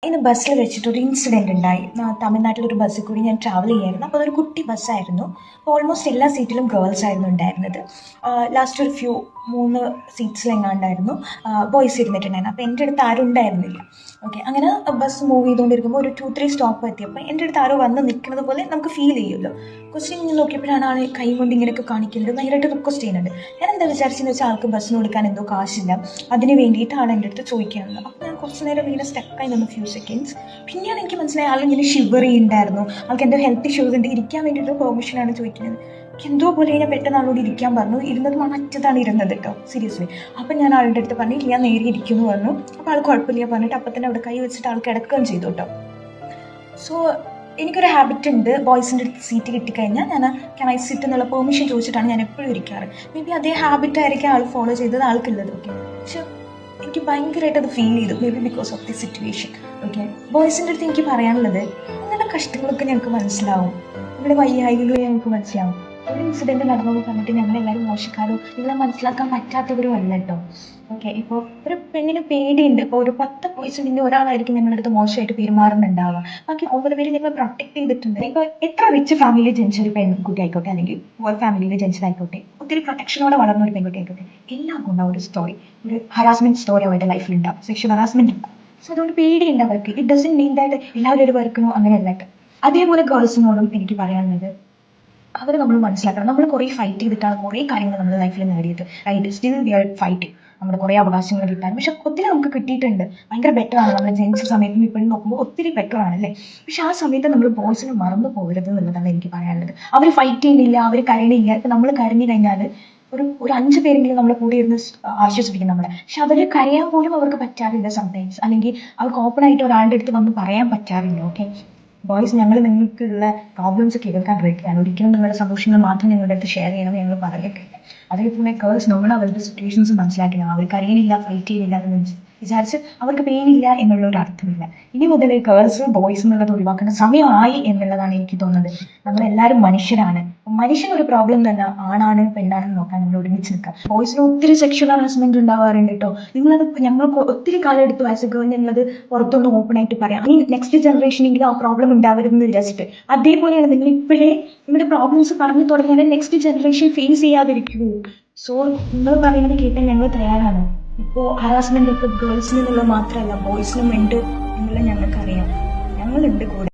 ഇന്ന് ബസ്സിൽ വെച്ചിട്ടൊരു ഇൻസിഡൻറ്റ് ഉണ്ടായി. തമിഴ്നാട്ടിലൊരു ബസ്സിൽ കൂടി ഞാൻ ട്രാവൽ ചെയ്യായിരുന്നു. അപ്പോൾ അതൊരു കുട്ടി ബസ്സായിരുന്നു. അപ്പോൾ ഓൾമോസ്റ്റ് എല്ലാ സീറ്റിലും ഗേൾസ് ആയിരുന്നു ഉണ്ടായിരുന്നത്. ലാസ്റ്റ് ഒരു 3 സീറ്റ്സിലെങ്ങാണ്ടായിരുന്നു ബോയ്സ് ഇരുന്നിട്ടുണ്ടായിരുന്നു. അപ്പോൾ എൻ്റെ അടുത്ത് ആരും ഉണ്ടായിരുന്നില്ല. ഓക്കെ, അങ്ങനെ ബസ് മൂവ് ചെയ്തുകൊണ്ടിരിക്കുമ്പോൾ ഒരു 2-3 സ്റ്റോപ്പ് എത്തിയപ്പോൾ എൻ്റെ അടുത്ത് ആരോ വന്ന് നിൽക്കുന്നത് പോലെ നമുക്ക് ഫീൽ ചെയ്യുമല്ലോ. ക്വസ്റ്റ്യൻ ഇങ്ങനെ നോക്കിയപ്പോഴാണ് ആൾ കൈ കൊണ്ട് ഇങ്ങനെയൊക്കെ കാണിക്കുന്നത്, ഭയങ്കരമായിട്ട് റിക്വസ്റ്റ് ചെയ്യുന്നുണ്ട്. ഞാൻ എന്താ വിചാരിച്ചെന്ന് വെച്ചാൽ ആൾക്ക് ബസ്സിന് കൊടുക്കാൻ എന്തോ കാശില്ല, അതിന് വേണ്ടിയിട്ട് ആൾ എൻ്റെ അടുത്ത് ചോദിക്കുകയാണ്. അപ്പോൾ ഞാൻ കുറച്ച് നേരം ഇങ്ങനെ സ്റ്റക്കായി നിന്ന് ഫ്യൂ സെക്കൻഡ്സ്. പിന്നെയാണ് എനിക്ക് മനസ്സിലായി ആളിങ്ങനെ ഷിവർ ചെയ്യുന്നുണ്ടായിരുന്നു. ആൾക്ക് എന്തോ ഹെൽത്ത് ഇഷ്യൂസ് ഉണ്ട്, ഇരിക്കാൻ വേണ്ടിയിട്ട് പെർമിഷനാണ് ചോദിക്കുന്നത്. എനിക്ക് എന്തോ പോലെ ഞാൻ പെട്ടെന്ന് ആളോട് ഇരിക്കാൻ പറഞ്ഞു. ഇരുന്നത് മറ്റതാണ് ഇരുന്നത് കേട്ടോ, സീരിയസ്ലി. അപ്പം ഞാൻ ആളുടെ അടുത്ത് പറഞ്ഞു ഞാൻ നേരെ ഇരിക്കുന്നു പറഞ്ഞു. അപ്പോൾ ആൾ കുഴപ്പമില്ല പറഞ്ഞിട്ട് അപ്പം തന്നെ അവിടെ കൈ വെച്ചിട്ട് ആൾ കിടക്കുകയും ചെയ്തു കേട്ടോ. സോ എനിക്കൊരു ഹാബിറ്റ് ഉണ്ട്, ബോയ്സിൻ്റെ അടുത്ത് സീറ്റ് കിട്ടിക്കഴിഞ്ഞാൽ ഞാൻ ക്യാൻ ഐ സിറ്റ് എന്നുള്ള പെർമിഷൻ ചോദിച്ചിട്ടാണ് ഞാൻ എപ്പോഴും ഇരിക്കാറ്. മേ ബി അതേ ഹാബിറ്റ് ആയിരിക്കും ആൾ ഫോളോ ചെയ്തത് ആൾക്കുള്ളത്. ഓക്കെ, പക്ഷെ എനിക്ക് ഭയങ്കരമായിട്ട് അത് ഫീൽ ചെയ്തു, maybe because of the situation. Okay, ബോയ്സിൻ്റെ അടുത്ത് എനിക്ക് പറയാനുള്ളത്, നിങ്ങളുടെ കഷ്ടങ്ങളൊക്കെ ഞങ്ങൾക്ക് മനസ്സിലാവും, നിങ്ങളുടെ വയ്യായികളും ഞങ്ങൾക്ക് മനസ്സിലാവും. ഒരു ഇൻസിഡൻറ്റ് നടന്നു പറഞ്ഞിട്ട് ഞങ്ങളെല്ലാവരും മോശക്കാരോ നിങ്ങളെ മനസ്സിലാക്കാൻ പറ്റാത്തവരും അല്ല കേട്ടോ. ഓക്കെ, ഇപ്പോൾ ഒരു പെണ്ണിന് പേടിയുണ്ട്. ഇപ്പോൾ ഒരു 10 ബോയ്സ് ഉണ്ടെങ്കിൽ ഒരാളായിരിക്കും ഞങ്ങളുടെ അടുത്ത് മോശമായിട്ട് പെരുമാറുന്നുണ്ടാവുക. ബാക്കി 9 പേര് ഞങ്ങൾ പ്രൊട്ടക്ട് ചെയ്തിട്ടുണ്ട്. ഇപ്പോൾ എത്ര റിച്ച് ഫാമിലിയിൽ ജനിച്ച ഒരു പെൺകുട്ടി ആയിക്കോട്ടെ, അല്ലെങ്കിൽ പുവർ ഫാമിലിയിൽ ജനിച്ചതായിക്കോട്ടെ, ഒത്തിരി പ്രൊട്ടക്ഷനോടെ വളർന്ന ഒരു പെൺകുട്ടി ആയിക്കോട്ടെ, എല്ലാവർക്കും ഉണ്ടാവും ഒരു സ്റ്റോറി, ഒരു ഹറാസ്മെന്റ് സ്റ്റോറി അവരുടെ ലൈഫിൽ ഉണ്ടാവും, സെക്ഷൽ ഹറാസ്മെന്റ് ഉണ്ടാവും. സോ അതുകൊണ്ട് പേടിയുണ്ട് അവർക്ക്. ഇറ്റ് ഡസൻ മീൻ ദാറ്റ് എല്ലാവരും ഒരു വർക്കണോ അങ്ങനെയല്ല. അതേപോലെ ഗേൾസിനോടും എനിക്ക് പറയാനുള്ളത്, അവർ നമ്മൾ മനസ്സിലാക്കണം. നമ്മൾ കുറേ ഫൈറ്റ് ചെയ്തിട്ടാണ് കുറേ കാര്യങ്ങൾ നമ്മുടെ ലൈഫിൽ നേടിയത്. Right, still we are fighting. നമ്മുടെ കുറേ അവകാശങ്ങൾ കിട്ടാൻ, പക്ഷെ ഒത്തിരി നമുക്ക് കിട്ടിയിട്ടുണ്ട്. ഭയങ്കര ബെറ്ററാണ്. നമ്മൾ ജനിച്ച സമയത്തും ഇപ്പോഴും നോക്കുമ്പോൾ ഒത്തിരി ബെറ്ററാണ് അല്ലേ. പക്ഷെ ആ സമയത്ത് നമ്മൾ ബോയ്സിന് മറന്നു പോകരുത് എന്നുള്ളതാണ് എനിക്ക് പറയാനുള്ളത്. അവർ ഫൈറ്റ് ചെയ്യുന്നില്ല, അവർ കരയണില്ല. ഇപ്പം നമ്മൾ കരഞ്ഞു കഴിഞ്ഞാൽ ഒരു 5 പേരെങ്കിലും നമ്മളെ കൂടെ ഇരുന്ന് ആശ്വസിപ്പിക്കും നമ്മളെ. പക്ഷെ അവർ കരയാൻ പോലും അവർക്ക് പറ്റാറില്ല സംടൈംസ്, അല്ലെങ്കിൽ അവർക്ക് ഓപ്പൺ ആയിട്ട് ഒരാളുടെ അടുത്ത് വന്ന് പറയാൻ പറ്റാറില്ല. ഓക്കെ, ബോയ്സ്, ഞങ്ങൾ നിങ്ങൾക്കുള്ള പ്രോബ്ലംസ് കേൾക്കാൻ റെഡിയാണ്. ഒരിക്കലും നിങ്ങളുടെ സന്തോഷങ്ങൾ മാത്രം ഞങ്ങളുടെ അടുത്ത് ഷെയർ ചെയ്യണമെന്ന് ഞങ്ങൾ പറഞ്ഞിട്ടില്ല. അതേപോലെ ഗേൾസ്, നമ്മൾ അവരുടെ സിറ്റുവേഷൻസ് മനസ്സിലാക്കണം. അവർ കരയുന്നില്ല, ഫൈറ്റ് ചെയ്യുന്നില്ല എന്ന് വിചാരിച്ച് അവർക്ക് പെയിനില്ല എന്നുള്ള ഒരു അർത്ഥമില്ല. ഇനി മുതൽ ഗേൾസും ബോയ്സും എന്നുള്ളത് ഒഴിവാക്കേണ്ട സമയമായി എന്നുള്ളതാണ് എനിക്ക് തോന്നുന്നത്. നമ്മളെല്ലാവരും മനുഷ്യരാണ്. മനുഷ്യൻ ഒരു പ്രോബ്ലം തന്നെ ആണാണ് പെണ്ണാണെന്ന് നോക്കാൻ നമ്മൾ ഒരുമിച്ച് നിൽക്കാം. ബോയ്സിന് ഒത്തിരി സെക്ഷൽ ഹറാസ്മെന്റ് ഉണ്ടാവാറുണ്ട് കേട്ടോ. നിങ്ങളത് ഞങ്ങൾക്ക് ഒത്തിരി കാലം എടുത്തു ആസ് എ ഗേൾ എന്നുള്ളത് പുറത്തൊന്ന് ഓപ്പൺ ആയിട്ട് പറയാം. ഈ നെക്സ്റ്റ് ജനറേഷനെങ്കിലും ആ പ്രോബ്ലം ഉണ്ടാവരുതെന്ന് വിചാരിച്ചിട്ട്. അതേപോലെയാണ് നിങ്ങൾ ഇപ്പോഴേ നിങ്ങളുടെ പ്രോബ്ലംസ് പറഞ്ഞു തുടങ്ങിയാൽ നെക്സ്റ്റ് ജനറേഷൻ ഫേസ് ചെയ്യാതിരിക്കൂ. സോ നിങ്ങൾ പറയുന്നത് കേട്ടാൽ ഞങ്ങൾ തയ്യാറാണ്. ഇപ്പോൾ ഹറാസ്മെന്റ് ഒക്കെ ഗേൾസിനുള്ള മാത്രമല്ല ബോയ്സിനും ഉണ്ട് എന്നുള്ള ഞങ്ങൾക്കറിയാം. ഞങ്ങളുണ്ട് കൂടെ.